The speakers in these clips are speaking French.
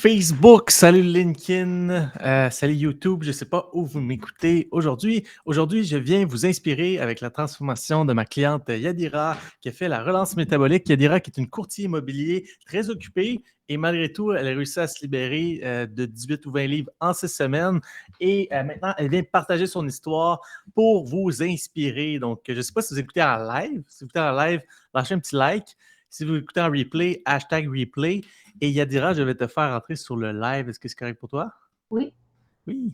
Facebook, salut LinkedIn, salut YouTube. Je ne sais pas où vous m'écoutez aujourd'hui. Aujourd'hui, je viens vous inspirer avec la transformation de ma cliente Yadira qui a fait la relance métabolique. Yadira qui est une courtier immobilier très occupée et malgré tout, elle a réussi à se libérer de 18 ou 20 livres en 6 semaines et maintenant, elle vient partager son histoire pour vous inspirer. Donc, je ne sais pas si vous écoutez en live. Si vous écoutez en live, lâchez un petit like. Si vous écoutez en replay, hashtag replay. Et Yadira, je vais te faire entrer sur le live. Est-ce que c'est correct pour toi? Oui. Oui.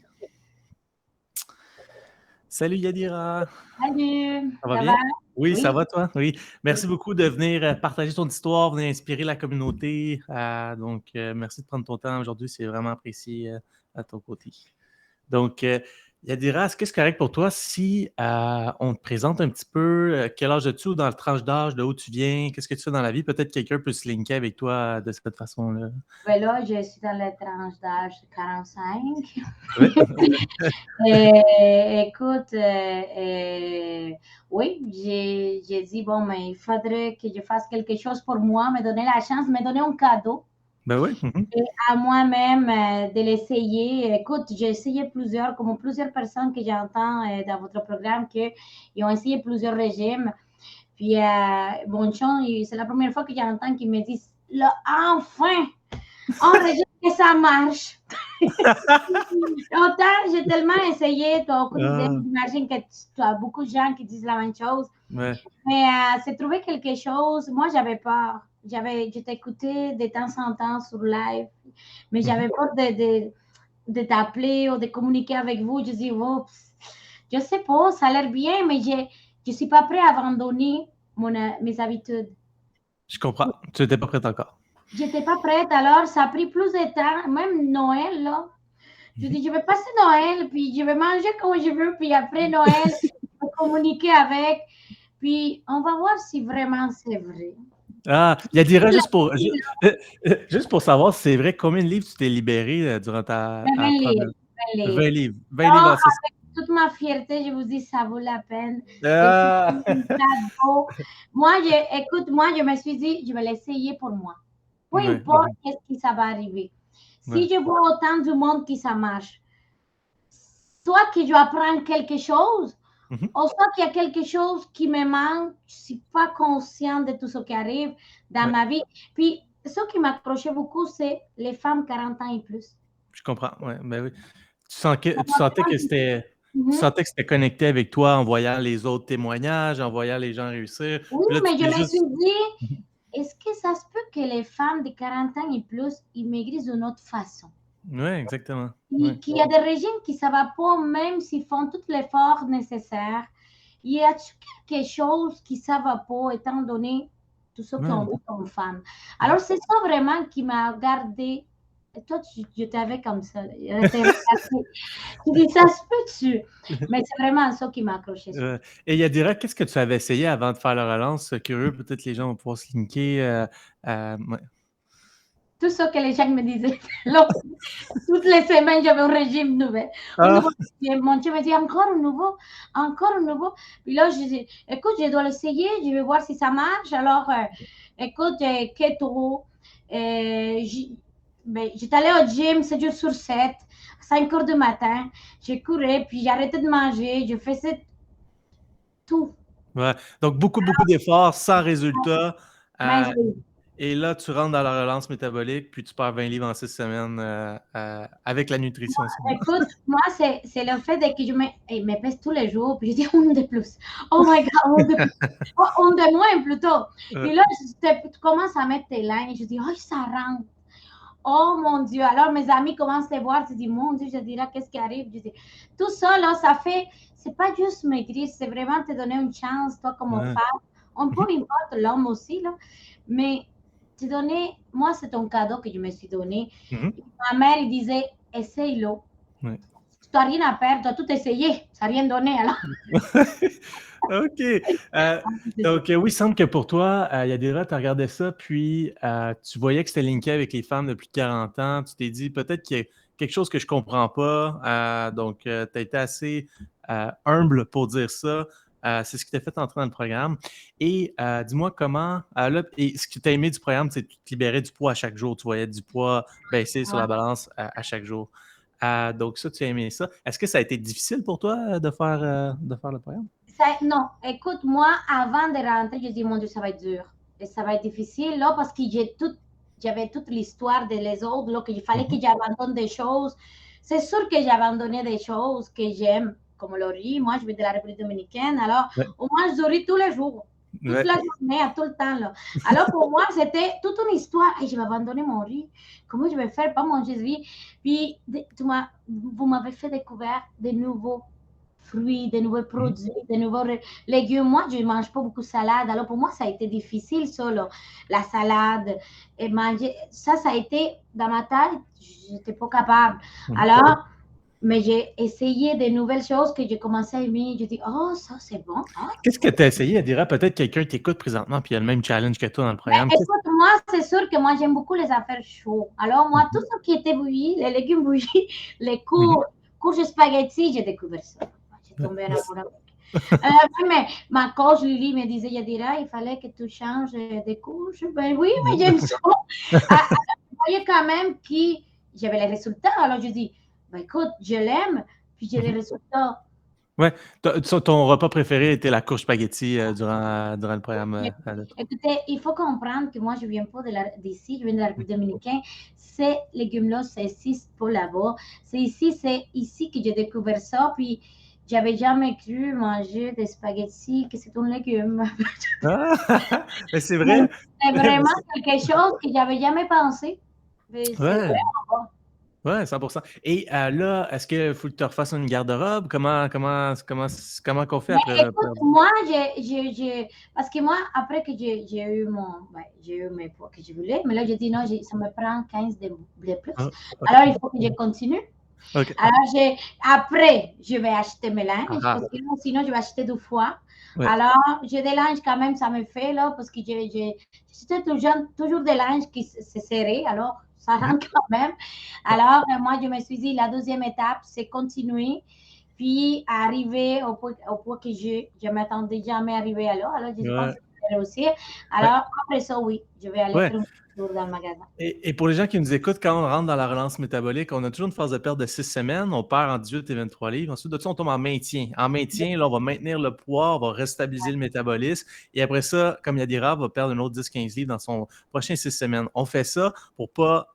Salut Yadira. Salut, Ça va ça bien? va? Oui, ça Oui. va toi? Oui. Merci beaucoup de venir partager ton histoire, venir inspirer la communauté. Merci de prendre ton temps aujourd'hui. C'est vraiment apprécié à ton côté. Donc, Yadira, est-ce que c'est correct pour toi si on te présente un petit peu quel âge as-tu ou dans le tranche d'âge, de où tu viens, qu'est-ce que tu fais dans la vie? Peut-être quelqu'un peut se linker avec toi de cette façon-là. Ben là, je suis dans la tranche d'âge de 45. Oui. Écoute, oui, j'ai dit, bon, mais il faudrait que je fasse quelque chose pour moi, me donner la chance, me donner un cadeau. Ben oui. Et à moi-même de l'essayer. Écoute, j'ai essayé comme plusieurs personnes que j'entends dans votre programme qui ont essayé plusieurs régimes. Puis, bon chum, c'est la première fois que j'entends qu'ils me disent, là, enfin, on régime que ça marche. Autant, j'ai tellement essayé, toi, au quotidien, j'imagine que tu as beaucoup de gens qui disent la même chose. Ouais. Mais c'est trouver quelque chose. Moi, j'avais peur. Je t'écoutais de temps en temps sur live, mais j'avais peur de t'appeler ou de communiquer avec vous. Je dis, oh, je sais pas, ça a l'air bien, mais je suis pas prêt à abandonner mes habitudes. Je comprends. Tu n'étais pas prête encore. J'étais pas prête, alors ça a pris plus de temps, même Noël, là. Je dis, je vais passer Noël, puis je vais manger comme je veux, puis après Noël, je vais communiquer avec, puis on va voir si vraiment c'est vrai. Ah, Yadira, juste pour savoir si c'est vrai, combien de livres tu t'es libéré durant ta 20 première... livres, 20 livres. 20 livres. 20 livres Non, en 6. avec toute ma fierté, je vous dis, ça vaut la peine. Et c'est Ah! un cadeau. Écoute, moi, je me suis dit, je vais l'essayer pour moi. Peu Ouais. importe qu'est-ce qui ça va arriver. Ouais. Si je vois autant du monde qui ça marche, soit que je apprends quelque chose, Mhm. ou soit qu'il y a quelque chose qui me manque, je ne suis pas consciente de tout ce qui arrive dans Ouais. ma vie. Puis, ce qui m'accrochait beaucoup, c'est les femmes 40 ans et plus. Je comprends. Ouais. Ben oui. Tu Mhm. sentais que c'était connecté avec toi en voyant les autres témoignages, en voyant les gens réussir. Oui, Puis là, tu mais je t'es me juste. suis dit, est-ce que ça se peut que les femmes de 40 ans et plus, ils maigrissent d'une autre façon? Oui, exactement. Ouais. Qu'il y a des régimes qui ne va pas, même s'ils font tout l'effort nécessaire. Il y a quelque chose qui ne va pas, étant donné tout ce qu'on Ouais. vit comme femme. Alors, c'est ça vraiment qui m'a gardé. Et toi, je t'avais comme ça. Tu dis, ça se peut-tu? Mais c'est vraiment ça qui m'a accroché. Et Yadira, qu'est-ce que tu avais essayé avant de faire la relance? Curieux, peut-être les gens vont pouvoir se linker. Ouais. Tout ce que les gens me disaient. Toutes les semaines, j'avais un régime nouveau. Un Ah! nouveau régime. Mon Dieu me dit encore un nouveau, encore un nouveau. Puis là, je dis, écoute, je dois l'essayer, je vais voir si ça marche. Alors, écoute, keto, j'étais allée au gym 7 jours sur 7, 5 heures du matin. J'ai couru, puis j'ai arrêté de manger, je faisais tout. Ouais. Donc, beaucoup d'efforts sans résultat. Mais Euh, et là, tu rentres dans la relance métabolique, puis tu perds 20 livres en 6 semaines avec la nutrition. écoute, moi, c'est le fait que il me pèse tous les jours, puis je dis une de plus. Oh my God, une de plus. Oh, une de moins plutôt. Puis là, tu commences à mettre tes lignes, et je dis, oh, ça rentre. Oh mon Dieu. Alors, mes amis commencent à voir, tu dis, mon Dieu, je dirais, qu'est-ce qui arrive? Je dis, tout ça, là, ça fait, c'est pas juste maigrir, c'est vraiment te donner une chance, toi, comme Ouais. femme. On peut importe l'homme aussi, là. Mais te donner, moi, c'est un cadeau que je me suis donné. Mhm. Ma mère, il disait, essaye-le. Ouais. Tu n'as rien à perdre, tu as tout essayé, ça n'a rien donné. Alors. OK. Donc, oui, il semble que pour toi, Yadira, tu regardais ça, puis tu voyais que c'était linké avec les femmes depuis 40 ans. Tu t'es dit, peut-être qu'il y a quelque chose que je comprends pas. Donc, tu as été assez humble pour dire ça. C'est ce qui t'a fait entrer dans le programme. Et dis-moi comment, et ce que tu as aimé du programme, c'est que tu te libérais du poids à chaque jour. Tu voyais du poids baisser sur Ouais. la balance à chaque jour. Donc ça, tu as aimé ça. Est-ce que ça a été difficile pour toi de faire le programme? Non, écoute, moi, avant de rentrer, je dis, mon Dieu, ça va être dur. Et ça va être difficile, là, parce que j'avais toute l'histoire de les autres, là, qu'il fallait que j'abandonne des choses. C'est sûr que j'ai abandonné des choses que j'aime, comme le riz. Moi, je viens de la République dominicaine, alors Ouais. on mange du riz tous les jours, toute Ouais. la journée, à tout le temps, là. Alors, pour moi, c'était toute une histoire. Et je vais abandonner mon riz. Comment je vais faire pas manger ce riz? Puis, vous m'avez fait découvrir de nouveaux fruits, de nouveaux produits, de nouveaux légumes. Moi, je ne mange pas beaucoup de salade. Alors, pour moi, ça a été difficile, solo. La salade, et manger. Ça a été dans ma tête, je n'étais pas capable. Alors, mais j'ai essayé de nouvelles choses que j'ai commencé à aimer. Je dis, oh, ça, c'est bon. Ah, Qu'est-ce que tu as essayé? Elle dira peut-être quelqu'un t'écoute présentement puis il a le même challenge que toi dans le programme. écoute, moi, c'est sûr que moi, j'aime beaucoup les affaires chaudes. Alors, moi, tout ce qui était bouilli, les légumes bouillis, les courges spaghetti, j'ai découvert ça. J'ai tombé en amour. Mais ma coach Lily me disait, Yadira, il fallait que tu changes de couche. Ben oui, mais j'aime ça. Je voyais quand même que j'avais les résultats. Alors, je dis, ben écoute, je l'aime, puis j'ai les résultats. Ouais, ton repas préféré était la courge spaghetti durant le programme. Écoutez, il faut comprendre que moi, je ne viens pas d'ici, je viens de la République dominicaine. Ces légumes-là, c'est ici, pas là-bas. C'est ici que j'ai découvert ça. Puis, j'avais jamais cru manger des spaghettis, que c'est un légume. Mais c'est vrai. C'est vraiment quelque chose que j'avais jamais pensé. Mais c'est Ouais. vraiment bon. Ouais, 100%. Et là, est-ce qu'il faut que tu refasses une garde-robe? Comment qu'on fait Mais après? écoute, moi, parce que moi, après que j'ai eu mes poids que je voulais, mais là, j'ai dit non, ça me prend 15 de plus. Ah, ok. Alors, il faut que je continue. Ok. Alors, après, je vais acheter mes linges, Ah, parce que sinon, je vais acheter 2 fois. ouais. Alors, j'ai des linges quand même, ça me fait, là, parce que j'ai toujours des linges qui se serrés, alors ça rentre quand même. Alors, moi, je me suis dit, la deuxième étape, c'est continuer, puis arriver au point que je ne m'attendais jamais arriver alors. Alors, je pense que je vais réussir. Alors, après ça, oui, je vais aller Ouais. faire un tour dans le magasin. Et pour les gens qui nous écoutent, quand on rentre dans la relance métabolique, on a toujours une phase de perte de 6 semaines. On perd en 18 et 23 livres. Ensuite de ça, on tombe en maintien. En maintien, là, on va maintenir le poids, on va restabiliser le métabolisme. Et après ça, comme Yadira, va perdre un autre 10-15 livres dans son prochain 6 semaines. On fait ça pour pas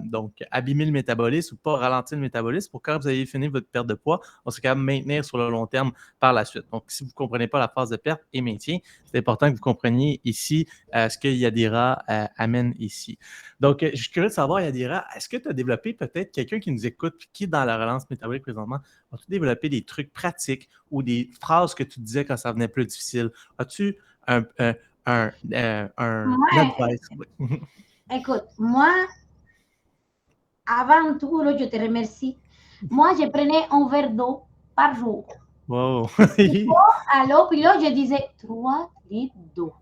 donc abîmer le métabolisme ou pas ralentir le métabolisme. Pour quand vous avez fini votre perte de poids, on se capable de maintenir sur le long terme par la suite. Donc, si vous ne comprenez pas la phase de perte et maintien, c'est important que vous compreniez ici ce que Yadira amène ici. Donc, je suis curieux de savoir, Yadira, est-ce que tu as développé peut-être quelqu'un qui nous écoute et qui est dans la relance métabolique présentement? As-tu développé des trucs pratiques ou des phrases que tu disais quand ça venait plus difficile? As-tu un advice? Écoute, moi, avant tout, là, je te remercie. Moi, je prenais un verre d'eau par jour. Wow! Alors, puis là, je disais 3 litres d'eau.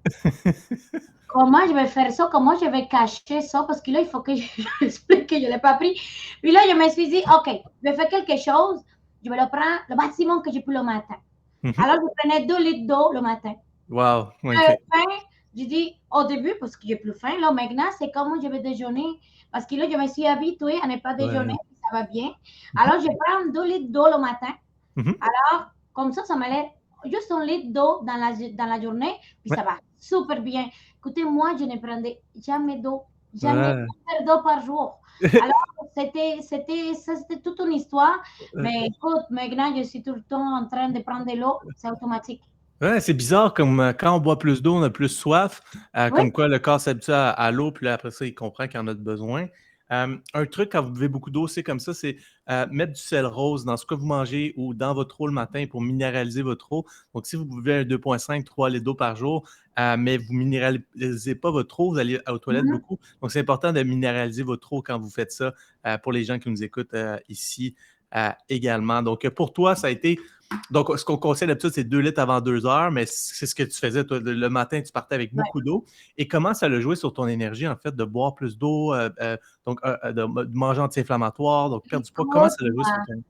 Comment je vais faire ça? Comment je vais cacher ça? Parce que là, il faut que j'explique que je ne l'ai pas pris. Puis là, je me suis dit, OK, je vais faire quelque chose. Je vais le prendre le maximum que je peux le matin. Alors, je prenais 2 litres d'eau le matin. Wow! Okay. Je dis au début, parce que j'ai plus faim, là, maintenant, c'est comment je vais déjeuner. Parce que là, je me suis habituée à ne pas déjeuner, ça va bien. Alors, je prends 2 litres d'eau le matin. Alors, comme ça me lève juste 1 litre d'eau dans la journée, puis ça va super bien. Écoutez, moi, je ne prenais jamais d'eau, jamais un verre d'eau par jour. Alors, c'était toute une histoire. Mais écoute, maintenant, je suis tout le temps en train de prendre de l'eau, c'est automatique. Ouais, c'est bizarre, comme quand on boit plus d'eau, on a plus soif, comme quoi le corps s'habitue à l'eau, puis là, après ça, il comprend qu'il en a besoin. Un truc, quand vous buvez beaucoup d'eau, c'est comme ça, c'est mettre du sel rose dans ce que vous mangez ou dans votre eau le matin pour minéraliser votre eau. Donc, si vous buvez un 2,5, 3 litres d'eau par jour, mais vous ne minéralisez pas votre eau, vous allez aux toilettes beaucoup. Donc, c'est important de minéraliser votre eau quand vous faites ça pour les gens qui nous écoutent ici également. Donc, pour toi, ça a été... Donc, ce qu'on conseille d'habitude, c'est 2 litres avant 2 heures, mais c'est ce que tu faisais. Toi, le matin, tu partais avec beaucoup d'eau. Et comment ça l'a joué sur ton énergie, en fait, de boire plus d'eau, de manger anti-inflammatoire, donc perdre du poids? Comment ça l'a joué sur ton...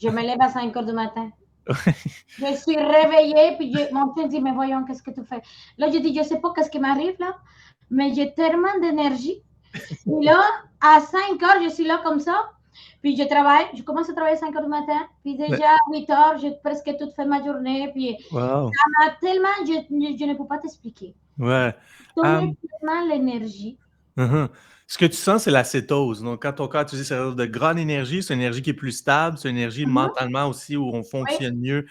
Je me lève à 5 heures du matin. Je suis réveillée, puis mon chien dit, mais voyons, qu'est-ce que tu fais? Là, je dis, je sais pas qu'est-ce qui m'arrive là, mais j'ai tellement d'énergie. Et là, à 5 heures, je suis là comme ça. Puis je travaille, je commence à travailler à 5 heures du matin. Puis Ouais. déjà à 8 heures, j'ai presque tout fait ma journée. Puis Wow. ça m'a tellement, je ne peux pas t'expliquer. Ouais. Donner Um, tellement l'énergie. mhm. Ce que tu sens, c'est la cétose. Donc, quand ton corps utilise de grande énergie, c'est une énergie qui est plus stable, c'est une énergie Mhm. mentalement aussi où on Oui, fonctionne mieux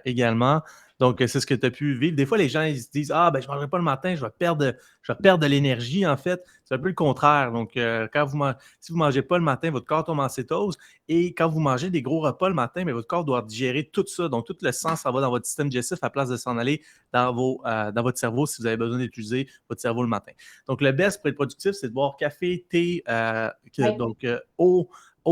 également. Donc, c'est ce que tu as pu vivre. Des fois, les gens ils se disent ah, ben, je ne mangerai pas le matin, je vais perdre de l'énergie. En fait, c'est un peu le contraire. Donc, si vous ne mangez pas le matin, votre corps tombe en cétose. Et quand vous mangez des gros repas le matin, mais votre corps doit digérer tout ça. Donc, tout le sang s'en va dans votre système digestif à la place de s'en aller dans votre cerveau si vous avez besoin d'utiliser votre cerveau le matin. Donc, le best pour être productif, c'est de boire café, thé, oui, donc eau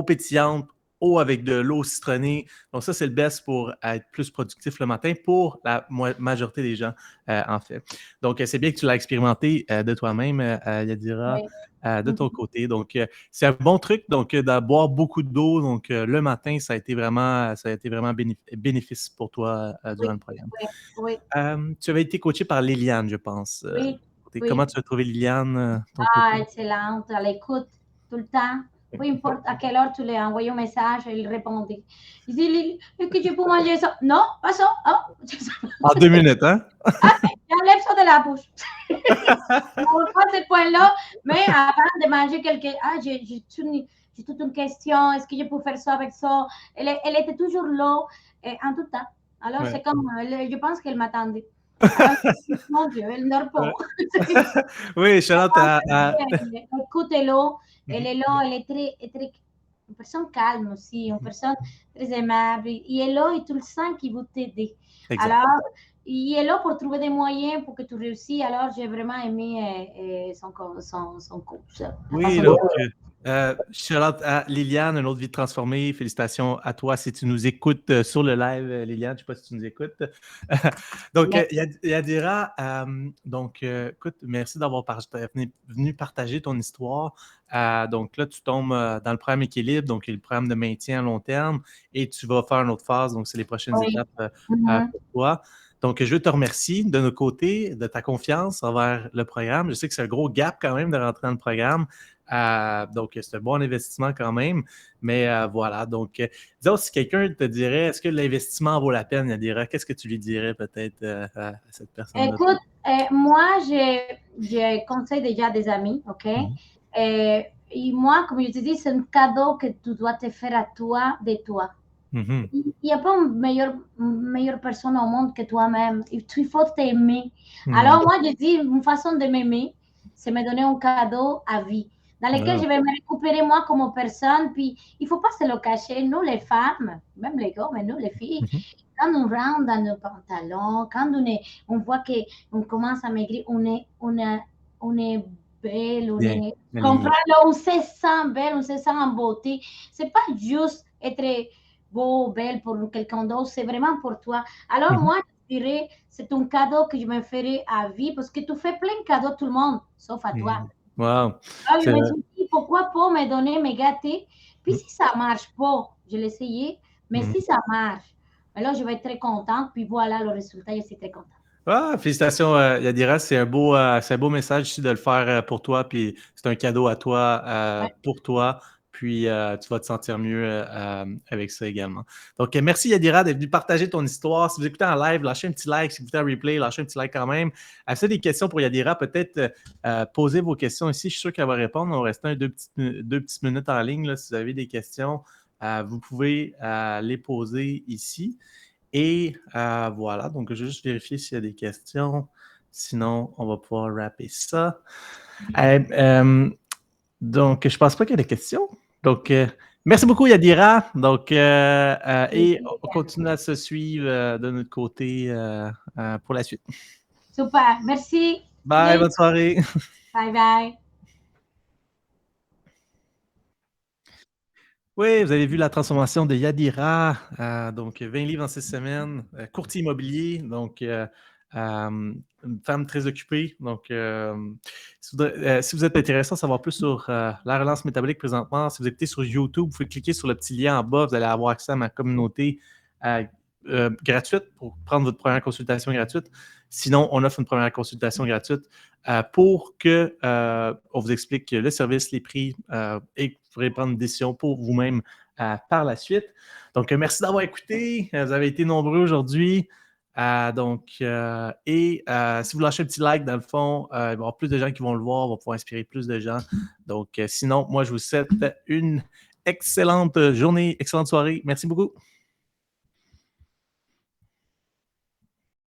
pétillante, eau avec de l'eau citronnée. Donc, ça, c'est le best pour être plus productif le matin pour la majorité des gens, en fait. Donc, c'est bien que tu l'as expérimenté de toi-même, Yadira, oui. de ton côté. Donc, c'est un bon truc, donc, de boire beaucoup d'eau. Donc, le matin, ça a été vraiment bénéfice pour toi Oui, durant le programme. oui, oui, Tu avais été coaché par Liliane, je pense. oui, Comment oui. tu as trouvé Liliane, ton Ah, côté? excellente, à l'écoute tout le temps. Peu importe à quelle heure tu lui as envoyé un message, il répondait. Il dit, Lily, est-ce que je peux manger ça? Non, pas ça. Oh. En 2 minutes, hein? J'enlève ça de la bouche. On ne pas ce point-là, mais avant de manger quelque... Ah, j'ai toute une question. Est-ce que je peux faire ça avec ça? Elle était toujours là en tout temps. Alors, Ouais. c'est comme... je pense qu'elle m'attendait. Alors, mon Dieu, elle ne dort pas. Ouais. Oui, Charlotte Écoutez-le. Elle Mhm. est là, elle est très une personne calme aussi, une personne très aimable. Il est là et tu le sens qu'il veut t'aider. Exact. Alors, il est là pour trouver des moyens pour que tu réussisses. Alors, j'ai vraiment aimé son coach, la Oui, façon de... donc, Charlotte à Liliane, une autre vie transformée. Félicitations à toi si tu nous écoutes sur le live, Liliane. Je ne sais pas si tu nous écoutes. Donc, Mais, Yadira, donc, écoute, merci d'avoir venu partager ton histoire. Donc là, tu tombes dans le programme équilibre, donc le programme de maintien à long terme, et tu vas faire une autre phase. Donc, c'est les prochaines oui. étapes Mhm. pour toi. Donc, je te remercie de notre côté, de ta confiance envers le programme. Je sais que c'est un gros gap quand même de rentrer dans le programme. Donc, c'est un bon investissement quand même. Mais voilà. Donc, disons, si quelqu'un te dirait, est-ce que l'investissement vaut la peine, Yadira, qu'est-ce que tu lui dirais peut-être à cette personne-là? Écoute, moi, je conseille déjà des amis, OK? Mhm. Et moi, comme je te dis, c'est un cadeau que tu dois te faire à toi, de toi. Mhm. Il n'y a pas une meilleure personne au monde que toi-même. Il faut t'aimer. Mhm. Alors, moi, je dis, une façon de m'aimer, c'est me donner un cadeau à vie, dans lequel Wow. je vais me récupérer moi comme personne. Puis, il ne faut pas se le cacher. Nous, les femmes, même les gars, mais nous, les filles, Mhm. quand on rentre dans nos pantalons, quand on voit qu'on commence à maigrir, on est belle, Bien comprends, aligné. là, on se sent belle, on se sent en beauté. C'est pas juste être beau, belle pour quelqu'un d'autre, c'est vraiment pour toi. Alors Mhm. moi, je dirais, c'est un cadeau que je me ferai à vie parce que tu fais plein de cadeaux à tout le monde, sauf à toi. Mhm. Wow. Alors je C'est me vrai. suis dit, pourquoi pas me donner, me gâter? Puis si ça marche pas, je l'ai essayé, mais Mhm. si ça marche, alors je vais être très contente, puis voilà le résultat, je suis très contente. Ah, félicitations, Yadira. C'est un beau message ici de le faire pour toi. Puis c'est un cadeau à toi, Ouais. pour toi. Puis tu vas te sentir mieux avec ça également. Donc, merci Yadira d'être venu partager ton histoire. Si vous écoutez en live, lâchez un petit like. Si vous écoutez en replay, lâchez un petit like quand même. Si vous avez des questions pour Yadira, peut-être posez vos questions ici. Je suis sûr qu'elle va répondre. On va rester 2 petites minutes en ligne. Là. Si vous avez des questions, vous pouvez les poser ici. Et voilà, donc je vais juste vérifier s'il y a des questions. Sinon, on va pouvoir wrapper ça. Euh, euh, donc, je pense pas qu'il y ait des questions. Donc, merci beaucoup, Yadira. Donc, et on continue à se suivre de notre côté pour la suite. Super, merci. Bye, bonne soirée. Bye bye. Oui, vous avez vu la transformation de Yadira, donc 20 livres en 6 semaines, courtier immobilier, donc une femme très occupée. Donc, si vous êtes intéressé à savoir plus sur la relance métabolique présentement, si vous écoutez sur YouTube, vous pouvez cliquer sur le petit lien en bas, vous allez avoir accès à ma communauté gratuite pour prendre votre première consultation gratuite. Sinon, on offre une première consultation gratuite pour que on vous explique le service, les prix et que vous pourrez prendre une décision pour vous-même par la suite. Donc, merci d'avoir écouté. Vous avez été nombreux aujourd'hui. Si vous lâchez un petit like, dans le fond, il va y avoir plus de gens qui vont le voir, on va pouvoir inspirer plus de gens. Donc, sinon, moi, je vous souhaite une excellente journée, excellente soirée. Merci beaucoup.